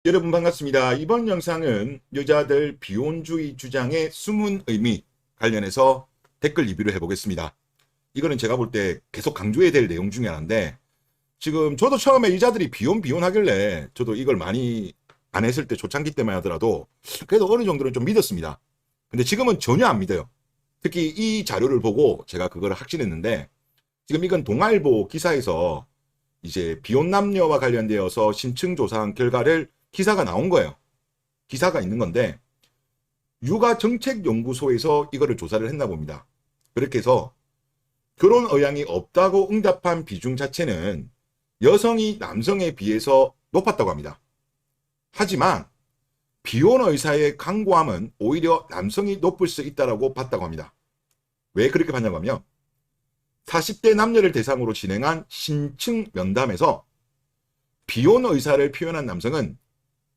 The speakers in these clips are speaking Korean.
여러분 반갑습니다. 이번 영상은 여자들 비혼주의 주장의 숨은 의미 관련해서 댓글 리뷰를 해보겠습니다. 이거는 제가 볼 때 계속 강조해야 될 내용 중에 하나인데, 지금 저도 처음에 여자들이 비혼 하길래 저도 이걸 많이 안 했을 때 초창기 때만 하더라도 그래도 어느 정도는 좀 믿었습니다. 근데 지금은 전혀 안 믿어요. 특히 이 자료를 보고 제가 그걸 확신했는데, 지금 이건 동아일보 기사에서 이제 비혼 남녀와 관련되어서 심층 조사한 결과를 기사가 나온 거예요. 기사가 있는 건데 육아정책연구소에서 이거를 조사를 했나 봅니다. 그렇게 해서 결혼 의향이 없다고 응답한 비중 자체는 여성이 남성에 비해서 높았다고 합니다. 하지만 비혼 의사의 강고함은 오히려 남성이 높을 수 있다고 봤다고 합니다. 왜 그렇게 봤냐고 하면 40대 남녀를 대상으로 진행한 심층 면담에서 비혼 의사를 표현한 남성은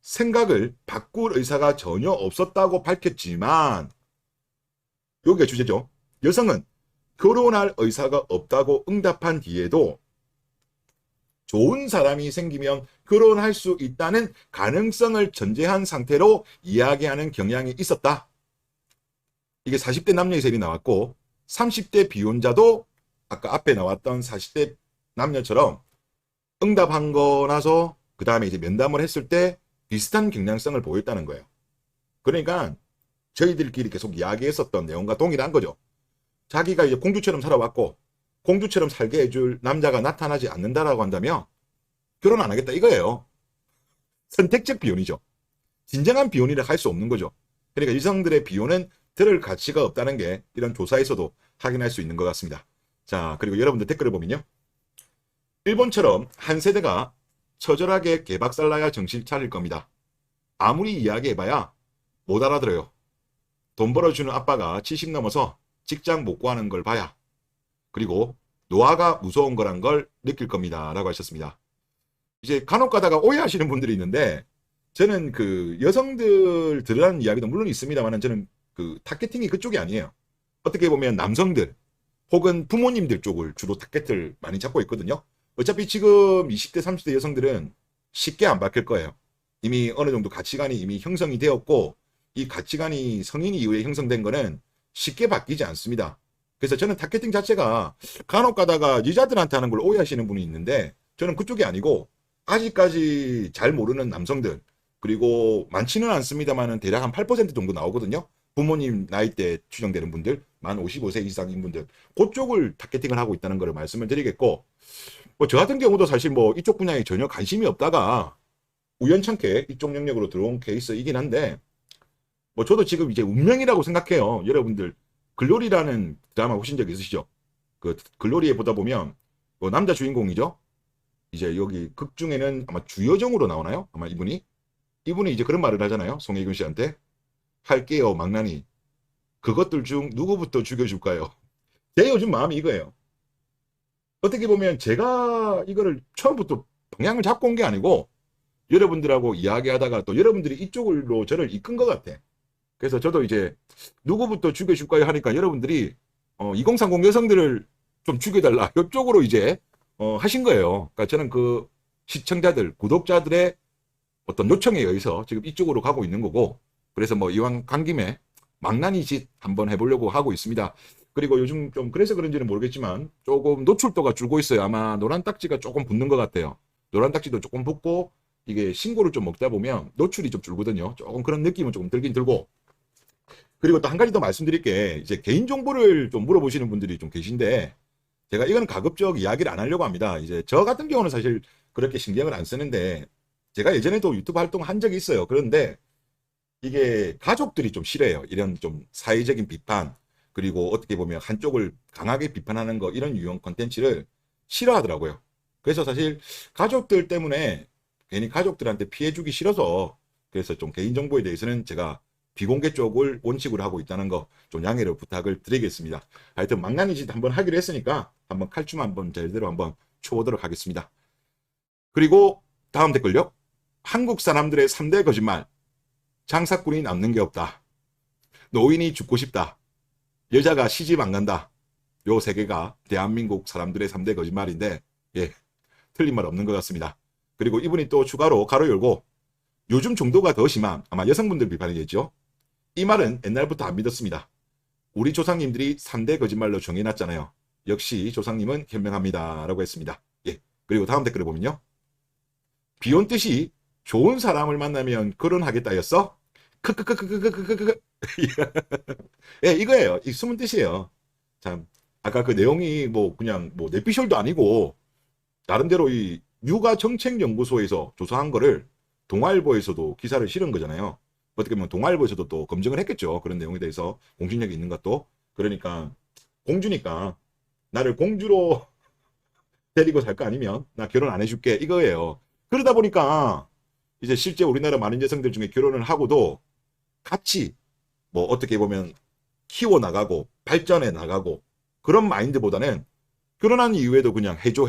생각을 바꿀 의사가 전혀 없었다고 밝혔지만, 여기가 주제죠. 여성은 결혼할 의사가 없다고 응답한 뒤에도 좋은 사람이 생기면 결혼할 수 있다는 가능성을 전제한 상태로 이야기하는 경향이 있었다. 이게 40대 남녀의 셀이 나왔고, 30대 비혼자도 아까 앞에 나왔던 40대 남녀처럼 응답한 거 나서 그 다음에 이제 면담을 했을 때 비슷한 경향성을 보였다는 거예요. 그러니까 저희들끼리 계속 이야기했었던 내용과 동일한 거죠. 자기가 이제 공주처럼 살아왔고 공주처럼 살게 해줄 남자가 나타나지 않는다라고 한다면 결혼 안 하겠다 이거예요. 선택적 비혼이죠. 진정한 비혼이라 할 수 없는 거죠. 그러니까 여성들의 비혼은 들을 가치가 없다는 게 이런 조사에서도 확인할 수 있는 것 같습니다. 자, 그리고 여러분들 댓글을 보면요, 일본처럼 한 세대가 처절하게 개박살나야 정신 차릴 겁니다. 아무리 이야기해봐야 못 알아들어요. 돈 벌어주는 아빠가 70 넘어서 직장 못 구하는 걸 봐야. 그리고 노화가 무서운 거란 걸 느낄 겁니다. 라고 하셨습니다. 이제 간혹 가다가 오해하시는 분들이 있는데, 저는 그 여성들 들으라는 이야기도 물론 있습니다만 저는 그 타겟팅이 그쪽이 아니에요. 어떻게 보면 남성들 혹은 부모님들 쪽을 주로 타겟을 많이 잡고 있거든요. 어차피 지금 20대, 30대 여성들은 쉽게 안 바뀔 거예요. 이미 어느 정도 가치관이 이미 형성이 되었고, 이 가치관이 성인 이후에 형성된 거는 쉽게 바뀌지 않습니다. 그래서 저는 타겟팅 자체가 간혹 가다가 여자들한테 하는 걸 오해하시는 분이 있는데, 저는 그쪽이 아니고 아직까지 잘 모르는 남성들, 그리고 많지는 않습니다만 대략 한 8% 정도 나오거든요. 부모님 나이대 추정되는 분들, 만 55세 이상인 분들, 그쪽을 타겟팅을 하고 있다는 걸 말씀을 드리겠고, 뭐 저 같은 경우도 사실 뭐 이쪽 분야에 전혀 관심이 없다가 우연찮게 이쪽 영역으로 들어온 케이스이긴 한데, 뭐 저도 지금 이제 운명이라고 생각해요. 여러분들 글로리라는 드라마 보신 적 있으시죠? 그 글로리에 보다 보면 뭐 남자 주인공이죠. 이제 여기 극 중에는 아마 주여정으로 나오나요? 아마 이분이 이제 그런 말을 하잖아요. 송혜교 씨한테 할게요 망나니, 그것들 중 누구부터 죽여줄까요? 제 요즘 마음이 이거예요. 어떻게 보면 제가 이거를 처음부터 방향을 잡고 온 게 아니고 여러분들하고 이야기하다가 또 여러분들이 이쪽으로 저를 이끈 것 같아. 그래서 저도 이제 누구부터 죽여줄까요 하니까 여러분들이 2030 여성들을 좀 죽여달라 이쪽으로 이제 하신 거예요. 그러니까 저는 그 시청자들, 구독자들의 어떤 요청에 의해서 지금 이쪽으로 가고 있는 거고, 그래서 뭐 이왕 간 김에 망나니 짓 한번 해보려고 하고 있습니다. 그리고 요즘 좀 그래서 그런지는 모르겠지만 조금 노출도가 줄고 있어요. 아마 노란 딱지가 조금 붙는 것 같아요. 노란 딱지도 조금 붙고 이게 신고를 좀 먹다 보면 노출이 좀 줄거든요. 조금 그런 느낌은 조금 들긴 들고, 그리고 또 한 가지 더 말씀드릴 게, 이제 개인정보를 좀 물어보시는 분들이 좀 계신데, 제가 이건 가급적 이야기를 안 하려고 합니다. 이제 저 같은 경우는 사실 그렇게 신경을 안 쓰는데, 제가 예전에도 유튜브 활동을 한 적이 있어요. 그런데 이게 가족들이 좀 싫어해요. 이런 좀 사회적인 비판, 그리고 어떻게 보면 한쪽을 강하게 비판하는 거, 이런 유형 콘텐츠를 싫어하더라고요. 그래서 사실 가족들 때문에 괜히 가족들한테 피해 주기 싫어서, 그래서 좀 개인정보에 대해서는 제가 비공개 쪽을 원칙으로 하고 있다는 거 좀 양해를 부탁을 드리겠습니다. 하여튼 망나니 짓 한번 하기로 했으니까 한번 칼춤 한번 제대로 한번 쳐보도록 하겠습니다. 그리고 다음 댓글요. 한국 사람들의 3대 거짓말. 장사꾼이 남는 게 없다. 노인이 죽고 싶다. 여자가 시집 안 간다. 요 세 개가 대한민국 사람들의 3대 거짓말인데, 예, 틀린 말 없는 것 같습니다. 그리고 이분이 또 추가로 가로 열고, 요즘 정도가 더 심한 아마 여성분들 비판이겠죠. 이 말은 옛날부터 안 믿었습니다. 우리 조상님들이 3대 거짓말로 정해놨잖아요. 역시 조상님은 현명합니다. 라고 했습니다. 예. 그리고 다음 댓글을 보면요. 비온 뜻이 좋은 사람을 만나면 결혼하겠다였어? 크크크크크크크크크. 예, 이거예요. 이 숨은 뜻이에요. 참, 아까 그 내용이 뭐 그냥 뭐 내피셜도 아니고 나름대로 이 육아정책연구소에서 조사한 거를 동아일보에서도 기사를 실은 거잖아요. 어떻게 보면 동아일보에서도 또 검증을 했겠죠. 그런 내용에 대해서 공신력이 있는 것도. 그러니까 공주니까 나를 공주로 데리고 살 거 아니면 나 결혼 안 해줄게 이거예요. 그러다 보니까 이제 실제 우리나라 많은 여성들 중에 결혼을 하고도 같이 뭐 어떻게 보면 키워나가고 발전해 나가고 그런 마인드보다는 결혼한 이후에도 그냥 해줘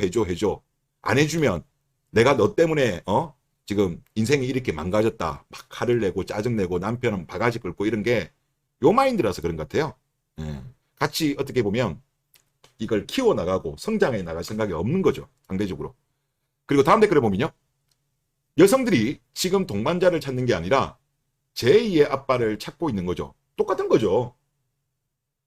안 해주면 내가 너 때문에 지금 인생이 이렇게 망가졌다 막 화를 내고 짜증내고 남편은 바가지 긁고 이런 게 요 마인드라서 그런 것 같아요. 예. 같이 어떻게 보면 이걸 키워나가고 성장해 나갈 생각이 없는 거죠. 상대적으로. 그리고 다음 댓글을 보면요. 여성들이 지금 동반자를 찾는 게 아니라 제2의 아빠를 찾고 있는 거죠. 똑같은 거죠.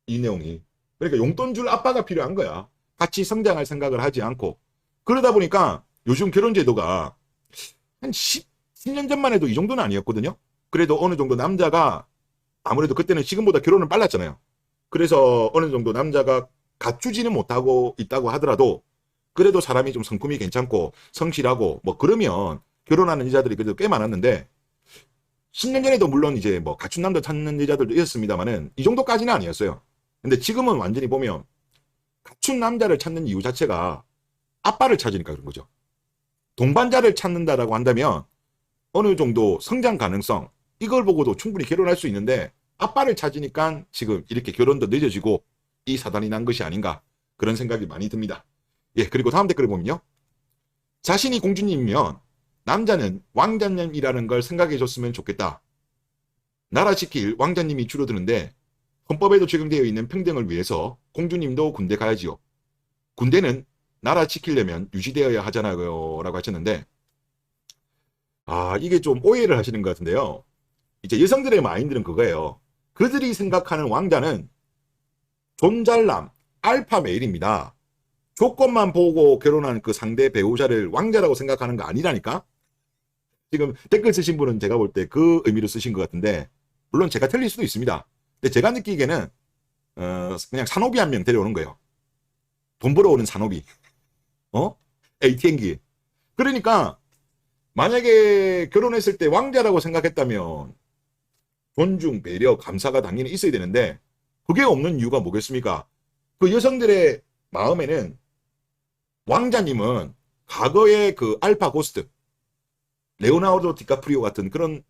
이 내용이. 그러니까 용돈 줄 아빠가 필요한 거야. 같이 성장할 생각을 하지 않고. 그러다 보니까 요즘 결혼제도가 한 10년 전만 해도 이 정도는 아니었거든요. 그래도 어느 정도 남자가 아무래도 그때는 지금보다 결혼을 빨랐잖아요. 그래서 어느 정도 남자가 갖추지는 못하고 있다고 하더라도 그래도 사람이 좀 성품이 괜찮고 성실하고 뭐 그러면 결혼하는 여자들이 그래도 꽤 많았는데 10년 전에도 물론 이제 뭐 갖춘 남자 찾는 여자들도 있었습니다만은 이 정도까지는 아니었어요. 근데 지금은 완전히 보면 갖춘 남자를 찾는 이유 자체가 아빠를 찾으니까 그런 거죠. 동반자를 찾는다라고 한다면 어느 정도 성장 가능성 이걸 보고도 충분히 결혼할 수 있는데 아빠를 찾으니까 지금 이렇게 결혼도 늦어지고 이 사단이 난 것이 아닌가 그런 생각이 많이 듭니다. 예, 그리고 다음 댓글을 보면요. 자신이 공주님이면 남자는 왕자님이라는 걸 생각해 줬으면 좋겠다. 나라 지킬 왕자님이 줄어드는데 헌법에도 적용되어 있는 평등을 위해서 공주님도 군대 가야지요. 군대는 나라 지키려면 유지되어야 하잖아요. 라고 하셨는데 이게 좀 오해를 하시는 것 같은데요. 이제 여성들의 마인드는 그거예요. 그들이 생각하는 왕자는 존잘남, 알파 메일입니다. 조건만 보고 결혼한 그 상대 배우자를 왕자라고 생각하는 거 아니라니까? 지금 댓글 쓰신 분은 제가 볼 때 그 의미로 쓰신 것 같은데 물론 제가 틀릴 수도 있습니다. 근데 제가 느끼기에는 그냥 산호비 한 명 데려오는 거예요. 돈 벌어오는 산호비. ATM기. 그러니까 만약에 결혼했을 때 왕자라고 생각했다면 존중, 배려, 감사가 당연히 있어야 되는데 그게 없는 이유가 뭐겠습니까? 그 여성들의 마음에는 왕자님은 과거의 그 알파 고스트, 레오나르도 디카프리오 같은 그런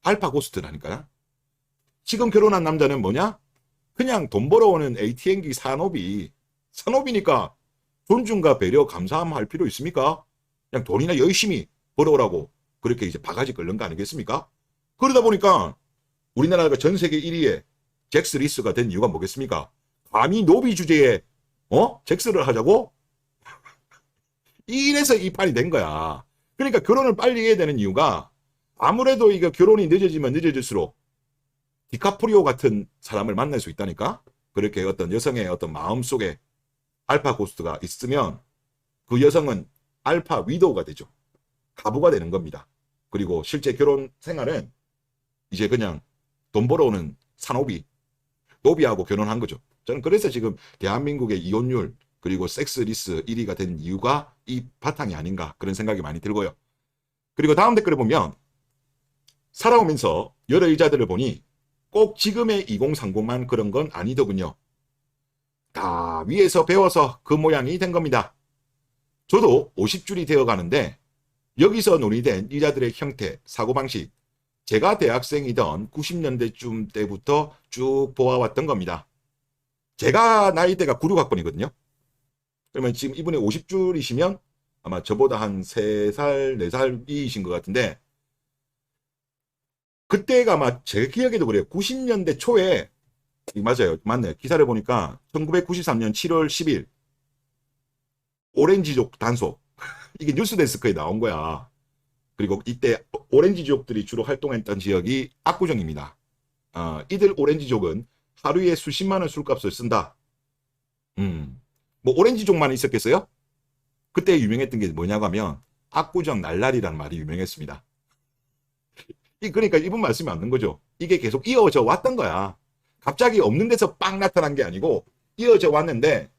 알파 고스트라니까요. 지금 결혼한 남자는 뭐냐? 그냥 돈 벌어오는 ATM기 산업이니까 존중과 배려, 감사함 할 필요 있습니까? 그냥 돈이나 열심히 벌어오라고 그렇게 이제 바가지 끓는 거 아니겠습니까? 그러다 보니까 우리나라가 전 세계 1위의 잭스 리스가 된 이유가 뭐겠습니까? 감히 노비 주제에 잭스를 하자고? 이래서 이 판이 된 거야. 그러니까 결혼을 빨리 해야 되는 이유가 아무래도 이거 결혼이 늦어지면 늦어질수록 디카프리오 같은 사람을 만날 수 있다니까? 그렇게 어떤 여성의 어떤 마음속에 알파 고스트가 있으면 그 여성은 알파 위도우가 되죠. 가부가 되는 겁니다. 그리고 실제 결혼 생활은 이제 그냥 돈 벌어오는 노비하고 결혼한 거죠. 저는 그래서 지금 대한민국의 이혼율 그리고 섹스리스 1위가 된 이유가 이 바탕이 아닌가 그런 생각이 많이 들고요. 그리고 다음 댓글을 보면 살아오면서 여러 여자들을 보니 꼭 지금의 2030만 그런 건 아니더군요. 다 위에서 배워서 그 모양이 된 겁니다. 저도 50줄이 되어가는데 여기서 논의된 여자들의 형태, 사고방식 제가 대학생이던 90년대쯤 때부터 쭉 보아왔던 겁니다. 제가 나이대가 96학번이거든요. 그러면 지금 이분이 50줄이시면 아마 저보다 한 3살, 4살 이신 것 같은데 그때가 아마 제 기억에도 그래요. 90년대 초에 맞아요. 맞네요. 기사를 보니까 1993년 7월 10일 오렌지족 단속 이게 뉴스데스크에 나온 거야. 그리고 이때 오렌지족들이 주로 활동했던 지역이 압구정입니다. 이들 오렌지족은 하루에 수십만 원 술값을 쓴다. 뭐 오렌지족만 있었겠어요? 그때 유명했던 게 뭐냐고 하면 압구정 날라리라는 말이 유명했습니다. 그러니까 이분 말씀이 맞는 거죠. 이게 계속 이어져 왔던 거야. 갑자기 없는 데서 빵 나타난 게 아니고 이어져 왔는데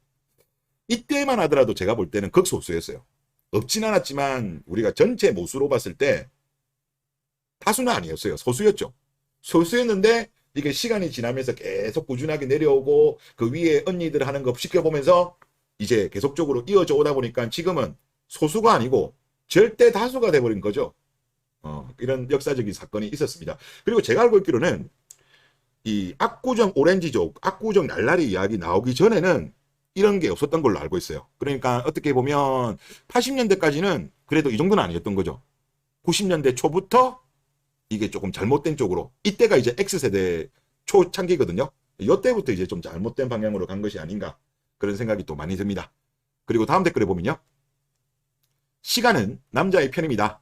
이때만 하더라도 제가 볼 때는 극소수였어요. 없진 않았지만 우리가 전체 모수로 봤을 때 다수는 아니었어요. 소수였죠. 소수였는데 이게 시간이 지나면서 계속 꾸준하게 내려오고 그 위에 언니들 하는 거 지켜보면서 이제 계속적으로 이어져 오다 보니까 지금은 소수가 아니고 절대 다수가 돼버린 거죠. 이런 역사적인 사건이 있었습니다. 그리고 제가 알고 있기로는 이 압구정 오렌지족, 압구정 날라리 이야기 나오기 전에는 이런 게 없었던 걸로 알고 있어요. 그러니까 어떻게 보면 80년대까지는 그래도 이 정도는 아니었던 거죠. 90년대 초부터 이게 조금 잘못된 쪽으로, 이때가 이제 X세대 초창기거든요. 이때부터 이제 좀 잘못된 방향으로 간 것이 아닌가 그런 생각이 또 많이 듭니다. 그리고 다음 댓글에 보면요. 시간은 남자의 편입니다.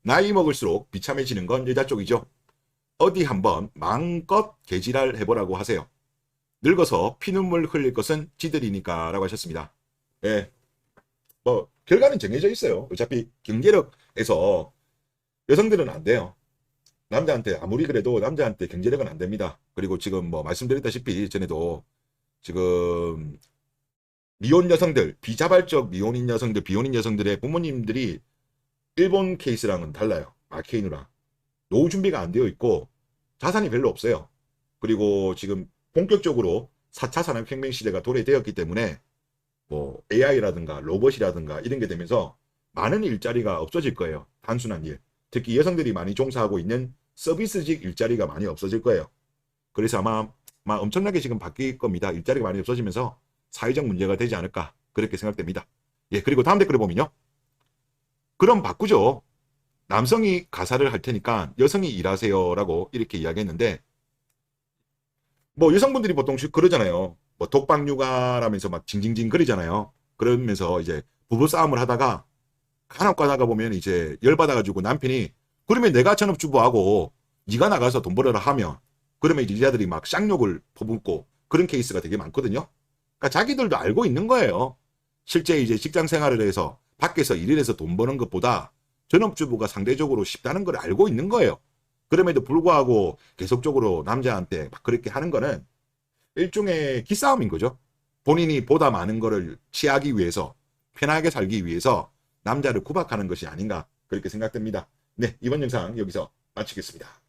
나이 먹을수록 비참해지는 건 여자 쪽이죠. 어디 한번 마음껏 개지랄 해보라고 하세요. 늙어서 피눈물 흘릴 것은 지들이니까 라고 하셨습니다. 예, 뭐 결과는 정해져 있어요. 어차피 경제력에서 여성들은 안 돼요. 남자한테 아무리 그래도 남자한테 경제력은 안 됩니다. 그리고 지금 뭐 말씀드렸다시피 전에도 지금 미혼 여성들, 비자발적 미혼인 여성들, 비혼인 여성들의 부모님들이 일본 케이스랑은 달라요. 아케이누랑 노후 준비가 안 되어 있고 자산이 별로 없어요. 그리고 지금 본격적으로 4차 산업혁명 시대가 도래되었기 때문에 뭐 AI라든가 로봇이라든가 이런 게 되면서 많은 일자리가 없어질 거예요. 단순한 일. 특히 여성들이 많이 종사하고 있는 서비스직 일자리가 많이 없어질 거예요. 그래서 아마 엄청나게 지금 바뀔 겁니다. 일자리가 많이 없어지면서 사회적 문제가 되지 않을까 그렇게 생각됩니다. 예, 그리고 다음 댓글을 보면요. 그럼 바꾸죠. 남성이 가사를 할 테니까 여성이 일하세요 라고 이렇게 이야기했는데 뭐 여성분들이 보통 그러잖아요. 뭐 독박육아라면서 막 징징징 거리잖아요. 그러면서 이제 부부싸움을 하다가 간혹 가다가 보면 이제 열받아가지고 남편이 그러면 내가 전업주부하고 네가 나가서 돈 벌어라 하면 그러면 이제 여자들이 막 쌍욕을 퍼붓고 그런 케이스가 되게 많거든요. 그러니까 자기들도 알고 있는 거예요. 실제 이제 직장 생활을 해서 밖에서 일을 해서 돈 버는 것보다 전업주부가 상대적으로 쉽다는 걸 알고 있는 거예요. 그럼에도 불구하고 계속적으로 남자한테 막 그렇게 하는 거는 일종의 기싸움인 거죠. 본인이 보다 많은 거를 취하기 위해서, 편하게 살기 위해서 남자를 구박하는 것이 아닌가 그렇게 생각됩니다. 네, 이번 영상 여기서 마치겠습니다.